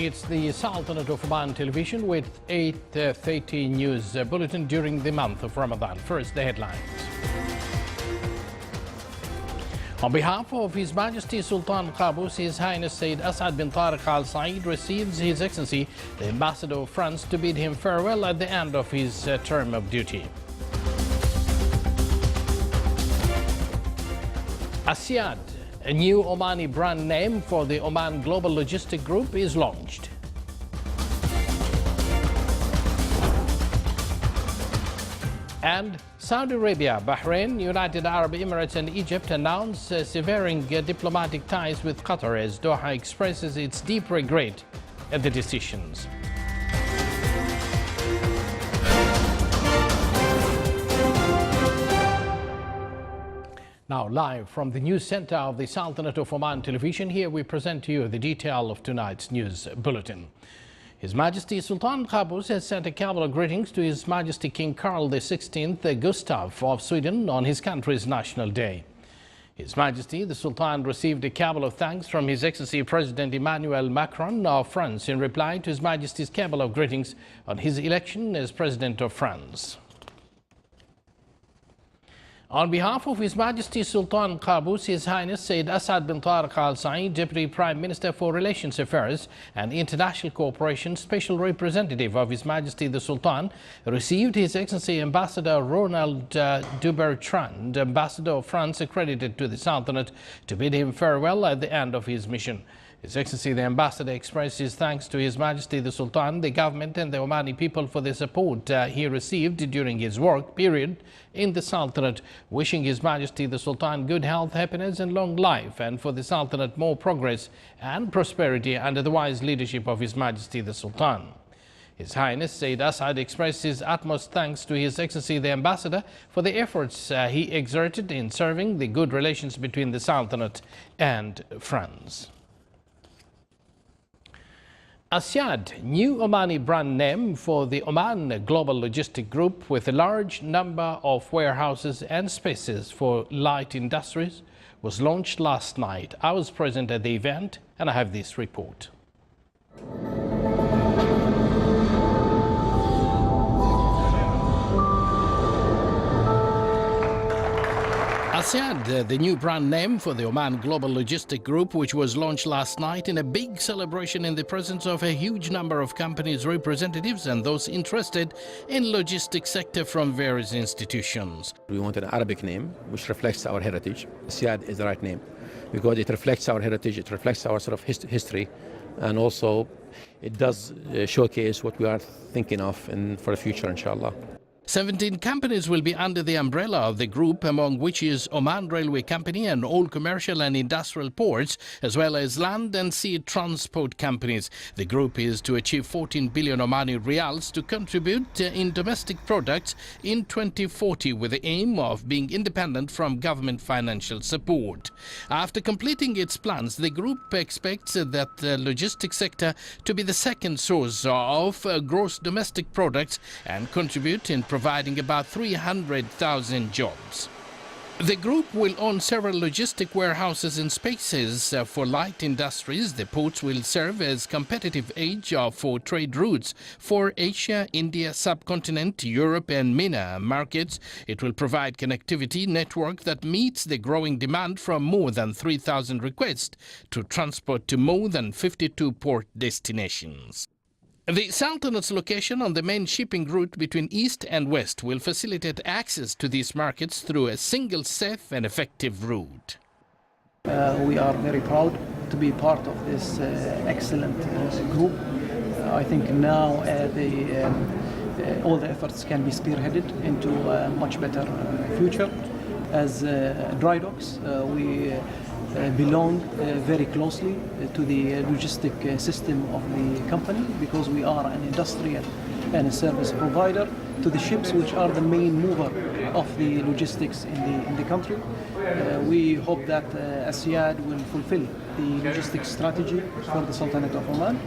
It's the Sultanate of Oman television with 8:30 news bulletin during the month of Ramadan. First, the headlines. On behalf of His Majesty Sultan Qaboos, His Highness Sayyid Asad bin Tariq Al Said receives His Excellency, the Ambassador of France, to bid him farewell at the end of his term of duty. Asyad, a new Omani brand name for the Oman Global Logistic Group, is launched. And Saudi Arabia, Bahrain, United Arab Emirates and Egypt announce severing diplomatic ties with Qatar as Doha expresses its deep regret at the decisions. Now, live from the news center of the Sultanate of Oman television, here we present to you the detail of tonight's news bulletin. His Majesty Sultan Qaboos has sent a cabal of greetings to His Majesty King Carl XVI Gustav of Sweden on his country's National Day. His Majesty the Sultan received a cabal of thanks from His Excellency President Emmanuel Macron of France in reply to His Majesty's cabal of greetings on his election as President of France. On behalf of His Majesty Sultan Qaboos, His Highness Sayyid Asad bin Tariq Al Said, Deputy Prime Minister for Relations Affairs and International Cooperation, Special Representative of His Majesty the Sultan, received His Excellency Ambassador Ronald Dubertrand, Ambassador of France accredited to the Sultanate, to bid him farewell at the end of his mission. His Excellency the Ambassador expressed his thanks to His Majesty the Sultan, the government and the Omani people for the support he received during his work period in the Sultanate, wishing His Majesty the Sultan good health, happiness and long life, and for the Sultanate more progress and prosperity under the wise leadership of His Majesty the Sultan. His Highness Sayyid Asad expressed his utmost thanks to His Excellency the Ambassador for the efforts he exerted in serving the good relations between the Sultanate and France. Asyad, new Omani brand name for the Oman Global Logistic Group with a large number of warehouses and spaces for light industries, was launched last night. I was present at the event and I have this report. Asyad, the new brand name for the Oman Global Logistic Group, which was launched last night in a big celebration in the presence of a huge number of companies' representatives and those interested in logistics sector from various institutions. We want an Arabic name which reflects our heritage. Asyad is the right name because it reflects our heritage, it reflects our sort of history, and also it does showcase what we are thinking of for the future, inshallah. 17 companies will be under the umbrella of the group, among which is Oman Railway Company and all commercial and industrial ports, as well as land and sea transport companies. The group is to achieve 14 billion Omani riyals to contribute in domestic products in 2040, with the aim of being independent from government financial support. After completing its plans, the group expects that the logistics sector to be the second source of gross domestic products and contribute in providing about 300,000 jobs. The group will own several logistic warehouses and spaces for light industries. The ports will serve as competitive edge for trade routes for Asia, India, subcontinent, Europe and MENA markets. It will provide connectivity network that meets the growing demand from more than 3,000 requests to transport to more than 52 port destinations. The Sultanate's location on the main shipping route between East and West will facilitate access to these markets through a single safe and effective route. We are very proud to be part of this excellent group. I think now all the efforts can be spearheaded into a much better future. As dry docks, we belong very closely to the logistic system of the company because we are an industrial and a service provider to the ships, which are the main mover of the logistics in the country. We hope that Asyad will fulfill the logistics strategy for the Sultanate of Oman.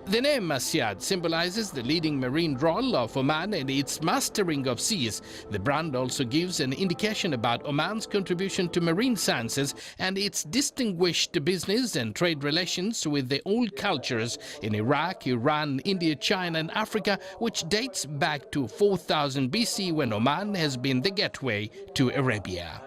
The name Masyad symbolizes the leading marine role of Oman and its mastering of seas. The brand also gives an indication about Oman's contribution to marine sciences and its distinguished business and trade relations with the old cultures in Iraq, Iran, India, China and Africa, which dates back to 4000 BC when Oman has been the gateway to Arabia.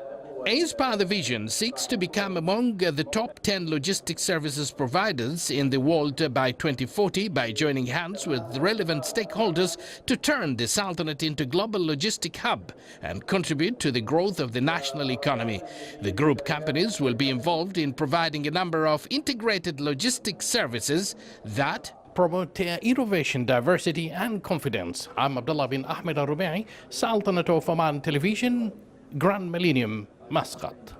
ASPA Vision seeks to become among the top 10 logistics services providers in the world by 2040 by joining hands with relevant stakeholders to turn the Sultanate into global logistic hub and contribute to the growth of the national economy. The group companies will be involved in providing a number of integrated logistics services that promote innovation, diversity and confidence. I'm Abdullah bin Ahmed Al-Rubai, Sultanate of Oman Television, Grand Millennium, Muscat.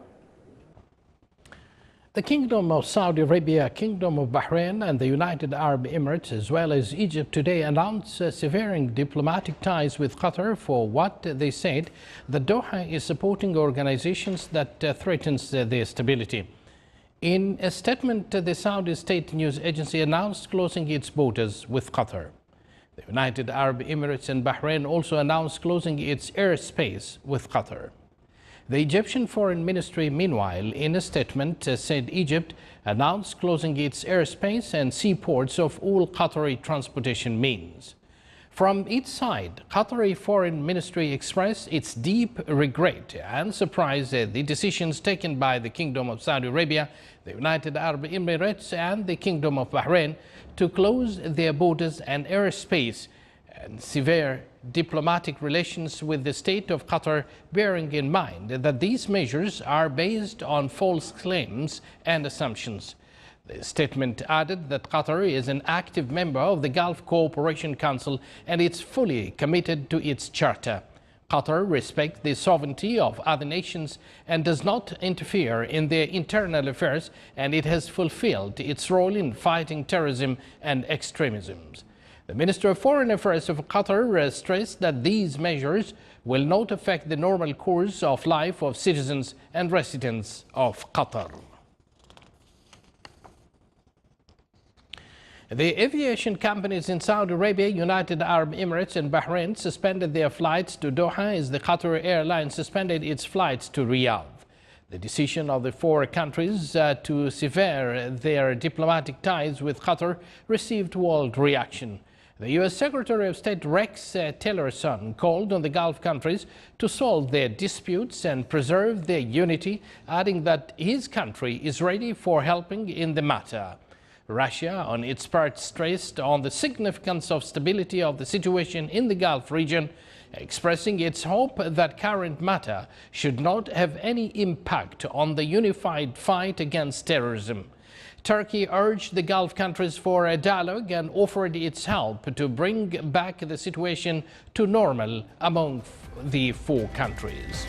The Kingdom of Saudi Arabia, Kingdom of Bahrain and the United Arab Emirates as well as Egypt today announced severing diplomatic ties with Qatar for what they said that Doha is supporting organizations that threatens their stability. In a statement, the Saudi state news agency announced closing its borders with Qatar. The United Arab Emirates and Bahrain also announced closing its airspace with Qatar. The Egyptian Foreign Ministry, meanwhile, in a statement said Egypt announced closing its airspace and seaports of all Qatari transportation means. From its side, Qatari Foreign Ministry expressed its deep regret and surprise at the decisions taken by the Kingdom of Saudi Arabia, the United Arab Emirates and the Kingdom of Bahrain to close their borders and airspace and sever diplomatic relations with the state of Qatar, bearing in mind that these measures are based on false claims and assumptions. The statement added that Qatar is an active member of the Gulf Cooperation Council and it's fully committed to its charter. Qatar respects the sovereignty of other nations and does not interfere in their internal affairs, and it has fulfilled its role in fighting terrorism and extremism. The Minister of Foreign Affairs of Qatar stressed that these measures will not affect the normal course of life of citizens and residents of Qatar. The aviation companies in Saudi Arabia, United Arab Emirates and Bahrain suspended their flights to Doha as the Qatar Airlines suspended its flights to Riyadh. The decision of the four countries to sever their diplomatic ties with Qatar received world reaction. The U.S. Secretary of State Rex Tillerson called on the Gulf countries to solve their disputes and preserve their unity, adding that his country is ready for helping in the matter. Russia, on its part, stressed on the significance of stability of the situation in the Gulf region, expressing its hope that current matter should not have any impact on the unified fight against terrorism. Turkey urged the Gulf countries for a dialogue and offered its help to bring back the situation to normal among the four countries.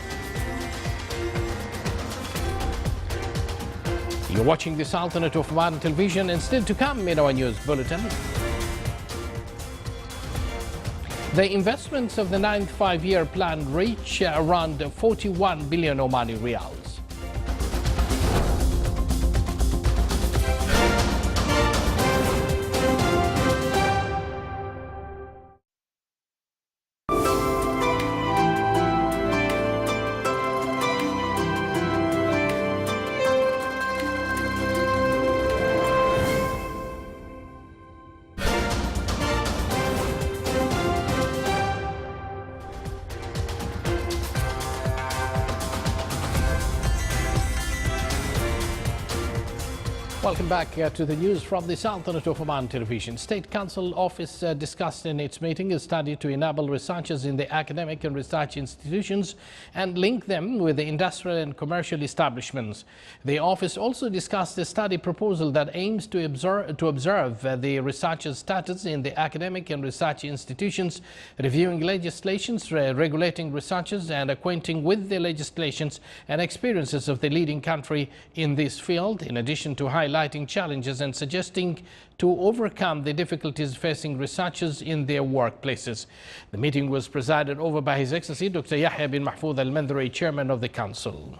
You're watching the Sultanate of Oman Television, and still to come in our news bulletin. The investments of the 9th five-year plan reach around 41 billion Omani riyals. Welcome back to the news from the Sultanate of Oman Television. State Council Office discussed in its meeting a study to enable researchers in the academic and research institutions and link them with the industrial and commercial establishments. The office also discussed a study proposal that aims to observe the researchers' status in the academic and research institutions, reviewing legislations regulating researchers and acquainting with the legislations and experiences of the leading country in this field, in addition to highlighting challenges and suggesting to overcome the difficulties facing researchers in their workplaces. The meeting was presided over by His Excellency Dr. Yahya bin Mahfoud Al-Mandhari, Chairman of the Council.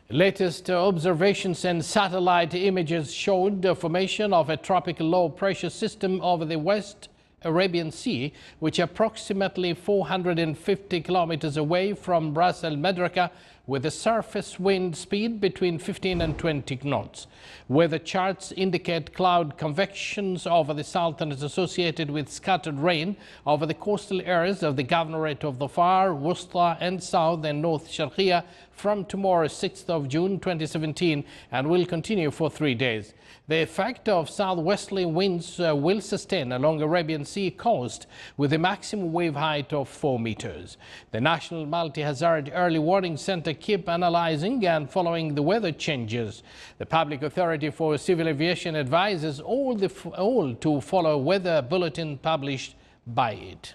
Latest observations and satellite images showed the formation of a tropical low pressure system over the West Arabian Sea, which approximately 450 kilometers away from Ras Al Madraka, with a surface wind speed between 15 and 20 knots. Weather charts indicate cloud convections over the Sultanate associated with scattered rain over the coastal areas of the Governorate of Dhofar, Wusta and South and North Sharqiya from tomorrow, 6th of June 2017, and will continue for 3 days. The effect of southwesterly winds will sustain along Arabian Sea coast with a maximum wave height of 4 meters. The National Multi-Hazard Early Warning Center keep analyzing and following the weather changes. The Public Authority for Civil Aviation advises all to follow weather bulletin published by it.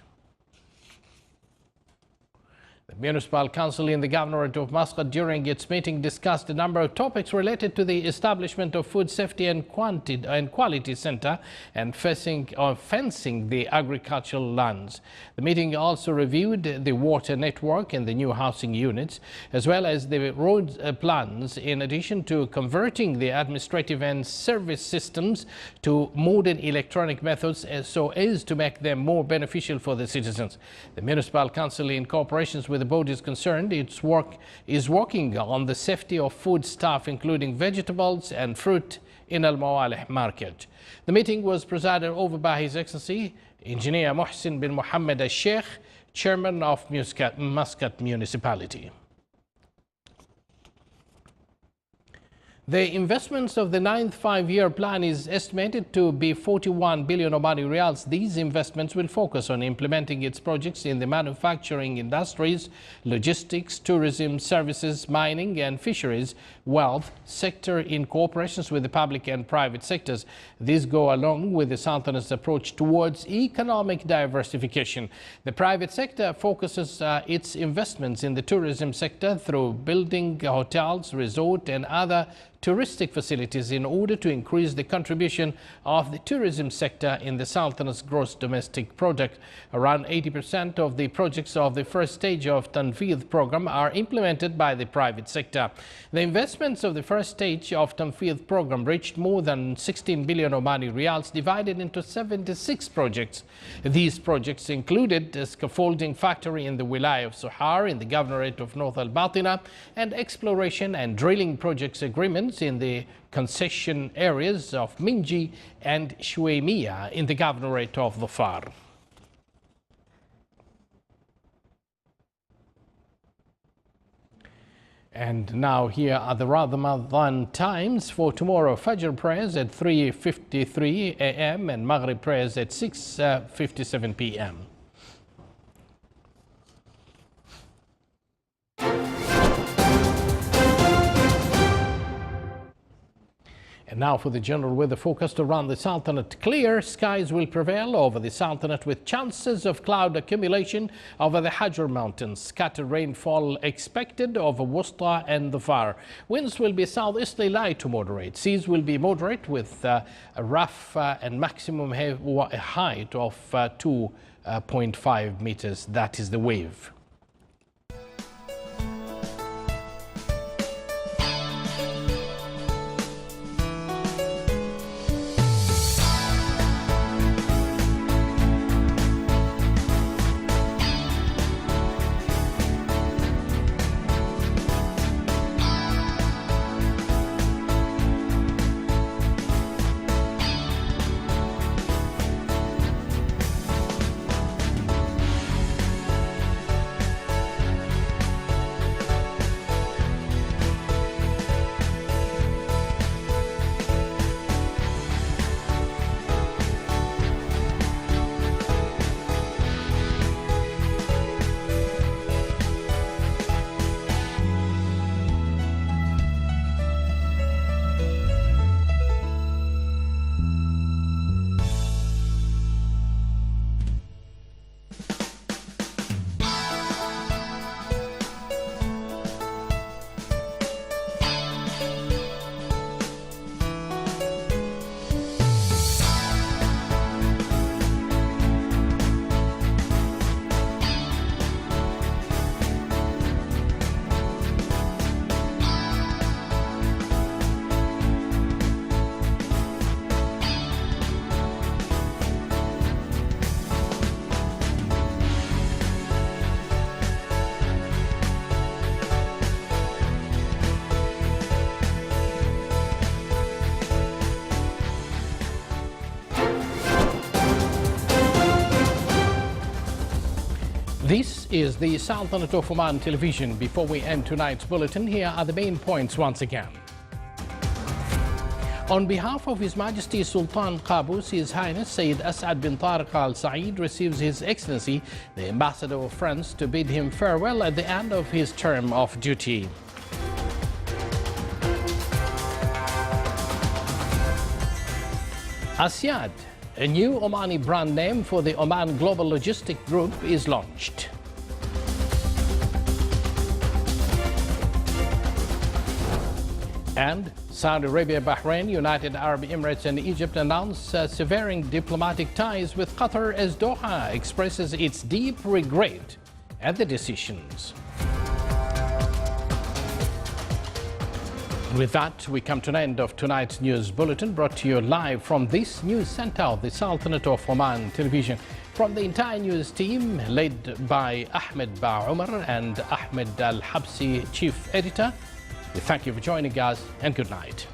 The Municipal Council in the Governorate of Muscat during its meeting discussed a number of topics related to the establishment of Food Safety and Quality Center and fencing the agricultural lands. The meeting also reviewed the water network and the new housing units, as well as the road plans, in addition to converting the administrative and service systems to modern electronic methods so as to make them more beneficial for the citizens. The Municipal Council, in cooperation with the bodies concerned, is working on the safety of foodstuff, including vegetables and fruit, in Al Mawalih market. The meeting was presided over by His Excellency Engineer Muhsin bin Mohammed Al Sheikh, Chairman of Muscat Municipality. The investments of the 9th five-year plan is estimated to be 41 billion Omani Riyals. These investments will focus on implementing its projects in the manufacturing industries, logistics, tourism, services, mining and fisheries, wealth sector in cooperation with the public and private sectors. These go along with the Sultanate's approach towards economic diversification. The private sector focuses its investments in the tourism sector through building hotels, resort and other touristic facilities in order to increase the contribution of the tourism sector in the Sultanate's gross domestic product. Around 80% of the projects of the first stage of Tanfeedh program are implemented by the private sector. The investments of the first stage of Tanfeedh program reached more than 16 billion Omani Riyals, divided into 76 projects. These projects included a scaffolding factory in the Wilaya of Suhar in the Governorate of North Al-Batina and exploration and drilling projects agreements in the concession areas of Minji and Shuwaimia in the Governorate of Dhofar. And now here are the Ramadan times for tomorrow. Fajr prayers at 3:53 a.m. and Maghrib prayers at 6:57 p.m. And now for the general weather forecast around the Sultanate. Clear skies will prevail over the Sultanate with chances of cloud accumulation over the Hajar Mountains. Scattered rainfall expected over Wusta and Dhofar. Winds will be southeasterly light to moderate. Seas will be moderate with a rough and maximum height of 2.5 meters. That is the wave. is the Sultanate of Oman Television. Before we end tonight's bulletin, here are the main points once again. On behalf of His Majesty Sultan Qaboos, His Highness Sayyid As'ad bin Tariq Al Saeed receives His Excellency, the Ambassador of France, to bid him farewell at the end of his term of duty. Asyad, a new Omani brand name for the Oman Global Logistic Group, is launched. And Saudi Arabia, Bahrain, United Arab Emirates and Egypt announce severing diplomatic ties with Qatar as Doha expresses its deep regret at the decisions. With that, we come to an end of tonight's news bulletin, brought to you live from this news center of the Sultanate of Oman Television. From the entire news team, led by Ahmed Ba Umar and Ahmed Al Habsi, Chief Editor, we thank you for joining us and good night.